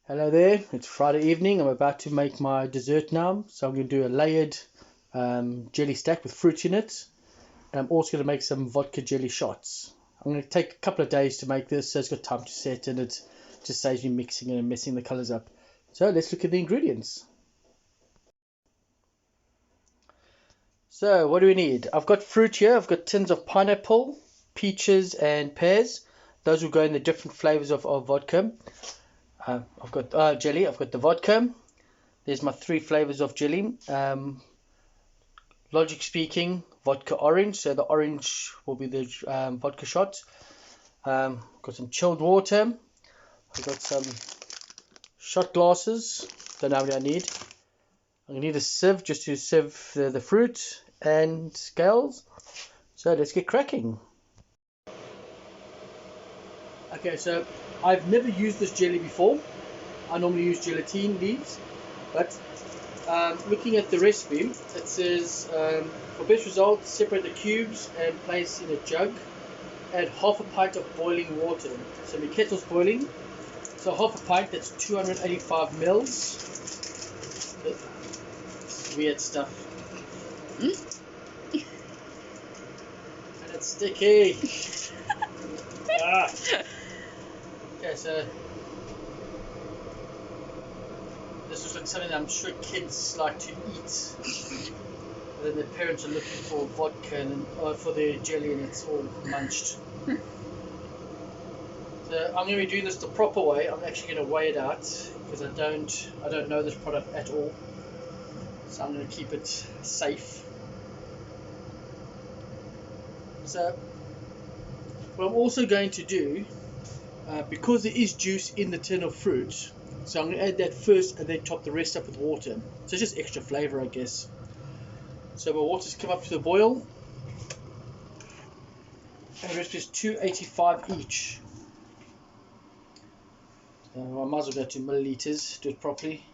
Hello there, it's Friday evening. I'm about to make my dessert now. So I'm going to do a layered jelly stack with fruit in it. And I'm also going to make some vodka jelly shots. I'm going to take a couple of days to make this, so it's got time to set, and it just saves me mixing and messing the colours up. So let's look at the ingredients. So what do we need? I've got fruit here. I've got tins of pineapple, peaches and pears. Those will go in the different flavours of vodka. I've got jelly. I've got the vodka. There's my three flavors of jelly. Logic speaking, vodka orange. So the orange will be the vodka shot. Got some chilled water. I've got some shot glasses. Don't know how many I need. I'm going to need a sieve just to sieve the fruit and scales. So let's get cracking. Okay, so I've never used this jelly before. I normally use gelatine leaves, but looking at the recipe, it says for best results, separate the cubes and place in a jug. Add half a pint of boiling water. So my kettle's boiling. So half a pint, that's 285 mils. This is weird stuff. And it's sticky. Okay, so this is like something that I'm sure kids like to eat. And then their parents are looking for vodka and for their jelly, and it's all munched. So I'm going to be doing this the proper way. I'm actually going to weigh it out because I don't know this product at all. So I'm going to keep it safe. So what I'm also going to do, because there is juice in the tin of fruit, so I'm going to add that first and then top the rest up with water. So it's just extra flavor, I guess. So my water's come up to the boil. And the recipe is 285 each. I might as well go to milliliters, do it properly.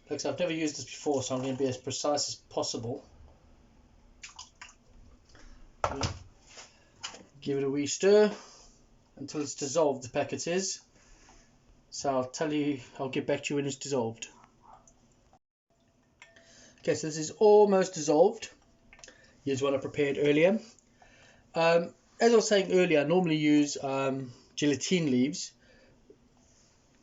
Like I said, I've never used this before, so I'm going to be as precise as possible. Give it a wee stir until it's dissolved, the packet is. So I'll get back to you when it's dissolved. Okay, so this is almost dissolved. Here's what I prepared earlier. As I was saying earlier, I normally use gelatine leaves.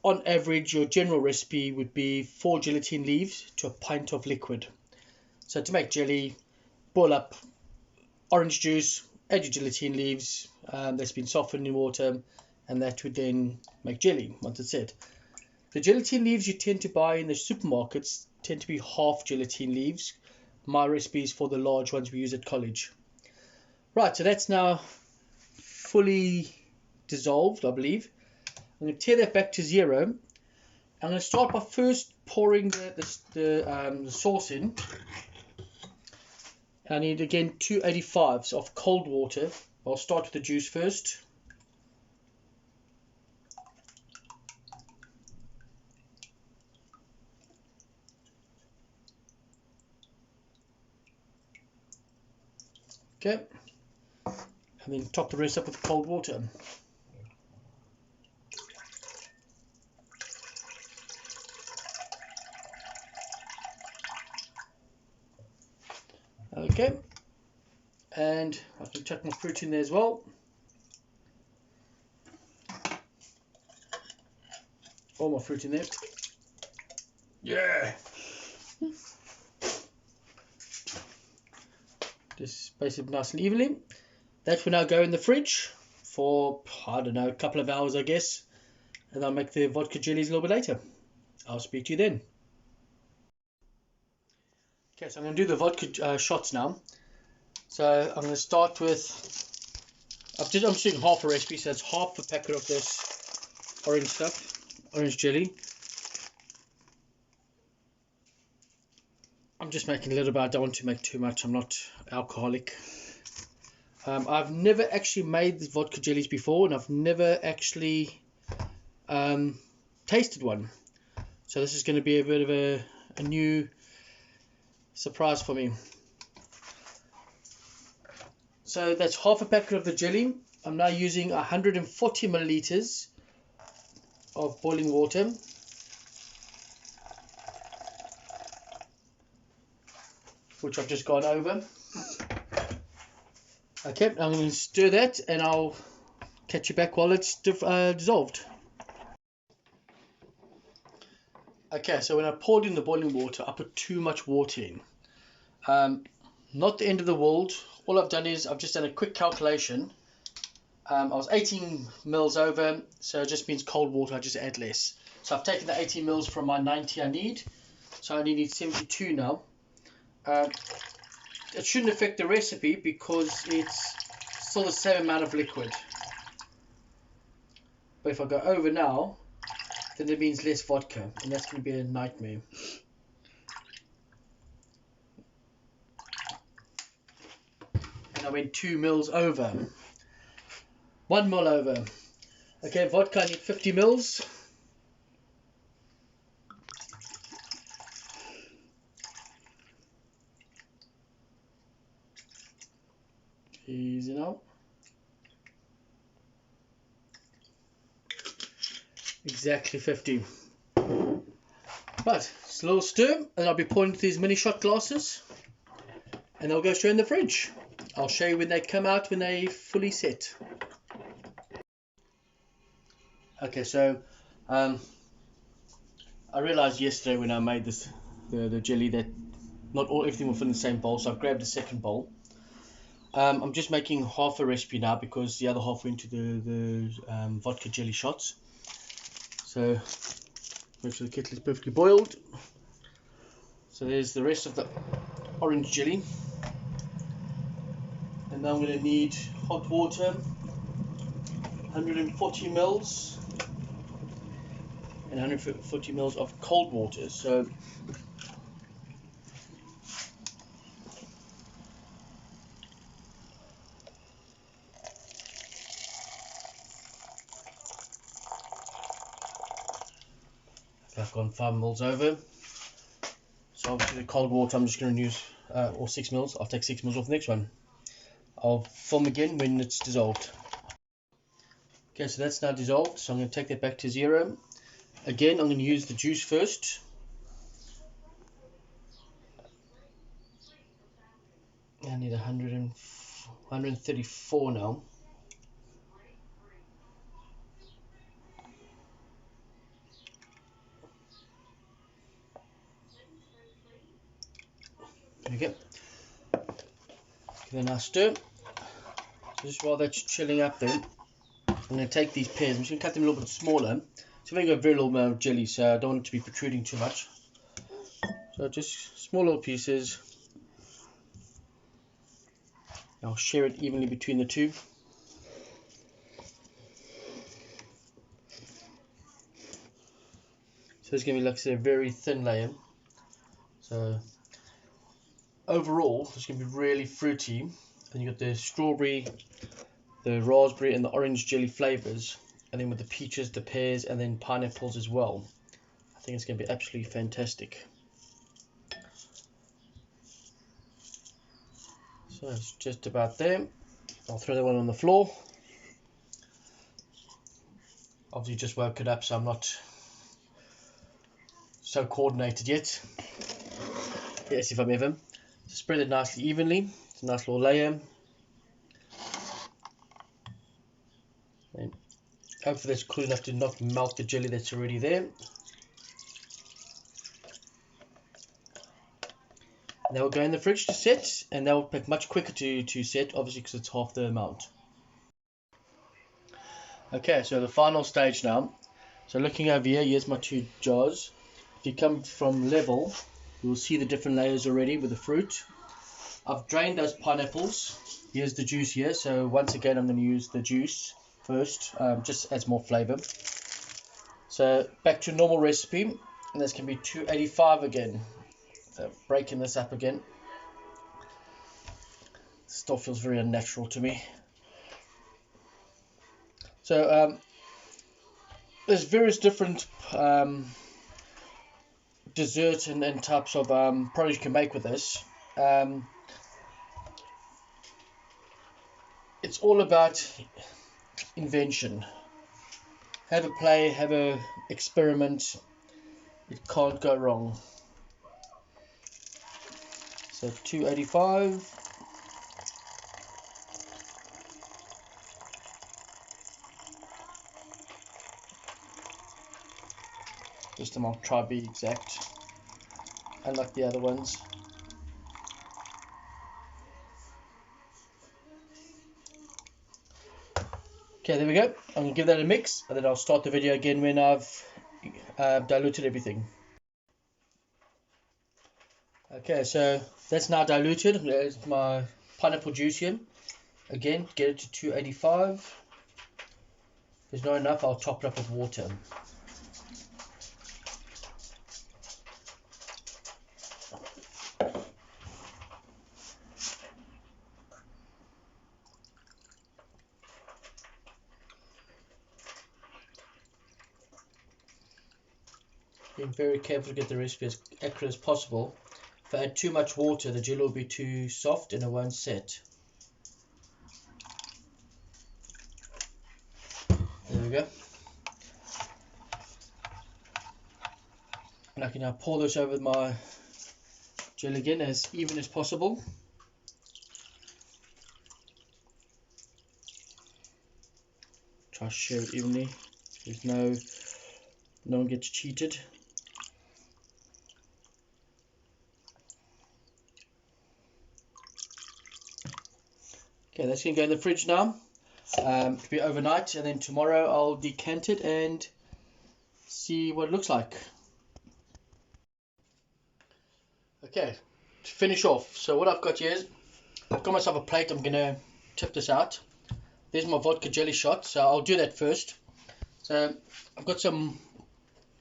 On average, your general recipe would be 4 gelatine leaves to a pint of liquid. So to make jelly, boil up orange juice, add your gelatine leaves that's been softened in water, and that would then make jelly once it's set. The gelatine leaves you tend to buy in the supermarkets tend to be half gelatine leaves. My recipe is for the large ones we use at college. Right, so that's now fully dissolved, I believe. I'm going to tear that back to 0. I'm going to start by first pouring the sauce in. I need again 285s of cold water. I'll start with the juice first. Okay, and then top the rest up with cold water. Okay, and I can chuck my fruit in there as well. All my fruit in there. Yeah. Just space it nice and evenly. That will now go in the fridge for, I don't know, a couple of hours, I guess. And I'll make the vodka jellies a little bit later. I'll speak to you then. Okay, so I'm going to do the vodka shots now. So I'm going to start with, I'm just doing half a recipe, so it's half a packet of this orange stuff, orange jelly. I'm just making a little bit, I don't want to make too much, I'm not alcoholic. I've never actually made the vodka jellies before, and I've never actually tasted one. So this is going to be a bit of a new surprise for me. So that's half a packet of the jelly. I'm now using 140 milliliters of boiling water. Which I've just gone over. Okay, I'm going to stir that and I'll catch you back while it's dissolved. Okay, so when I poured in the boiling water, I put too much water in. Not the end of the world. All I've done is I've just done a quick calculation. I was 18 mils over, so it just means cold water, I just add less. So I've taken the 18 mils from my 90 I need, so I only need 72 now. It shouldn't affect the recipe because it's still the same amount of liquid. But if I go over now, then that means less vodka, and that's going to be a nightmare. And I went 2 mils over. 1 mil over. Okay, vodka, I need 50 mils. Easy now. Exactly 50. But it's a little stir, and I'll be pouring into these mini shot glasses, and they'll go straight in the fridge. I'll show you when they come out, when they fully set. Okay, so I realized yesterday when I made this the jelly that not everything will fit in the same bowl, so I've grabbed a second bowl. I'm just making half a recipe now because the other half went to the vodka jelly shots. So make sure the kettle is perfectly boiled. So there's the rest of the orange jelly. And now I'm going to need hot water, 140 mils, and 140 mils of cold water. So I've gone 5 mils over. So obviously the cold water I'm just going to use, or 6 mils. I'll take 6 mils off the next one. I'll film again when it's dissolved. Okay, so that's now dissolved. So I'm going to take that back to 0. Again, I'm going to use the juice first. I need 134 now. There we go. Then I stir. So just while that's chilling up there, I'm going to take these pears. I'm just going to cut them a little bit smaller. So I've only got a very little amount of jelly, so I don't want it to be protruding too much. So just small little pieces. I'll share it evenly between the two. So it's going to be, like I said, a very thin layer. So overall, it's going to be really fruity. And you've got the strawberry, the raspberry, and the orange jelly flavors. And then with the peaches, the pears, and then pineapples as well. I think it's going to be absolutely fantastic. So it's just about there. I'll throw that one on the floor. Obviously just woke it up, so I'm not so coordinated yet. Yes, if I'm ever. So spread it nicely evenly. It's a nice little layer. And hopefully that's cool enough to not melt the jelly that's already there. And that will go in the fridge to set, and that will take much quicker to set, obviously because it's half the amount. Okay, so the final stage now. So looking over here, here's my 2 jars. If you come from level, you will see the different layers already with the fruit. I've drained those pineapples. Here's the juice here. So once again, I'm going to use the juice first, just adds more flavor. So back to normal recipe, and that's going to be 285 again. So breaking this up again. Still feels very unnatural to me. So there's various different dessert and types of products you can make with this. It's all about invention. Have a play, have a experiment. It can't go wrong. So 285. This time I'll try to be exact, unlike the other ones. Okay, there we go. I'm going to give that a mix, and then I'll start the video again when I've diluted everything. Okay, so that's now diluted. There's my pineapple juice here. Again, get it to 285. If there's not enough, I'll top it up with water. Being very careful to get the recipe as accurate as possible. If I add too much water, the jelly will be too soft and it won't set. There we go. And I can now pour this over my jelly again as even as possible. Try to share it evenly. There's no one gets cheated. Okay, that's going to go in the fridge now to be overnight, and then tomorrow I'll decant it and see what it looks like. Okay, to finish off, so what I've got here is I've got myself a plate. I'm going to tip this out. There's my vodka jelly shot, so I'll do that first. So I've got some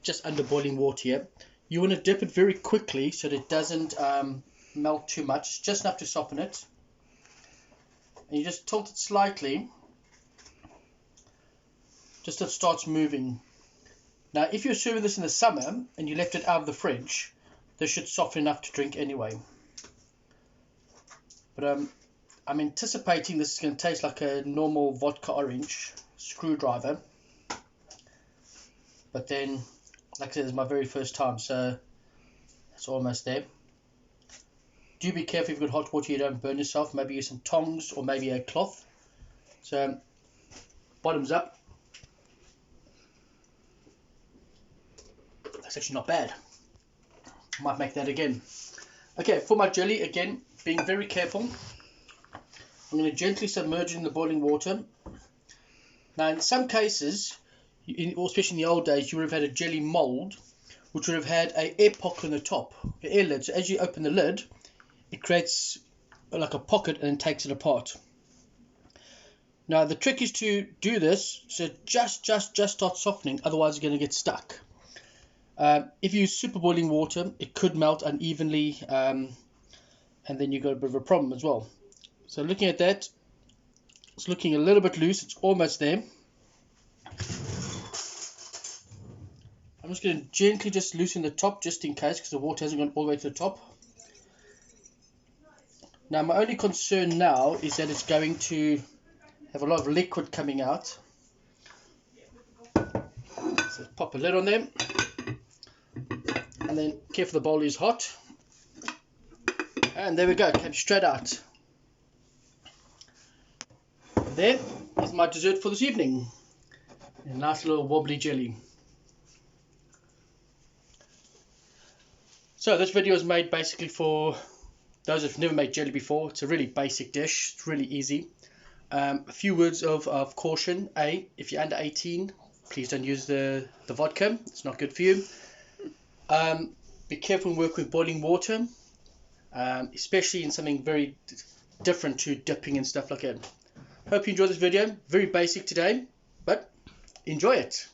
just under boiling water here. You want to dip it very quickly so that it doesn't melt too much, just enough to soften it. And you just tilt it slightly, just so it starts moving. Now, if you're serving this in the summer and you left it out of the fridge, this should soften enough to drink anyway. But I'm anticipating this is going to taste like a normal vodka orange screwdriver. But then, like I said, it's my very first time, so it's almost there. Do be careful if you've got hot water you don't burn yourself. Maybe use some tongs or maybe a cloth. So, bottoms up. That's actually not bad. I might make that again. Okay, for my jelly, again, being very careful. I'm going to gently submerge it in the boiling water. Now, in some cases, especially in the old days, you would have had a jelly mold, which would have had an air pocket on the top, the air lid. So as you open the lid, it creates like a pocket and takes it apart. Now the trick is to do this so just start softening, otherwise you're going to get stuck. If you use super boiling water, it could melt unevenly, and then you've got a bit of a problem as well. So looking at that, it's looking a little bit loose. It's almost there. I'm just going to gently just loosen the top just in case, because the water hasn't gone all the way to the top. Now my only concern now is that it's going to have a lot of liquid coming out. So pop a lid on them. And then careful, the bowl is hot. And there we go, came straight out. There is my dessert for this evening. A nice little wobbly jelly. So this video is made basically for those who've never made jelly before. It's a really basic dish. It's really easy. A few words of caution. If you're under 18, please don't use the vodka. It's not good for you. Be careful and work with boiling water, especially in something very different to dipping and stuff like that. Hope you enjoyed this video. Very basic today, but enjoy it.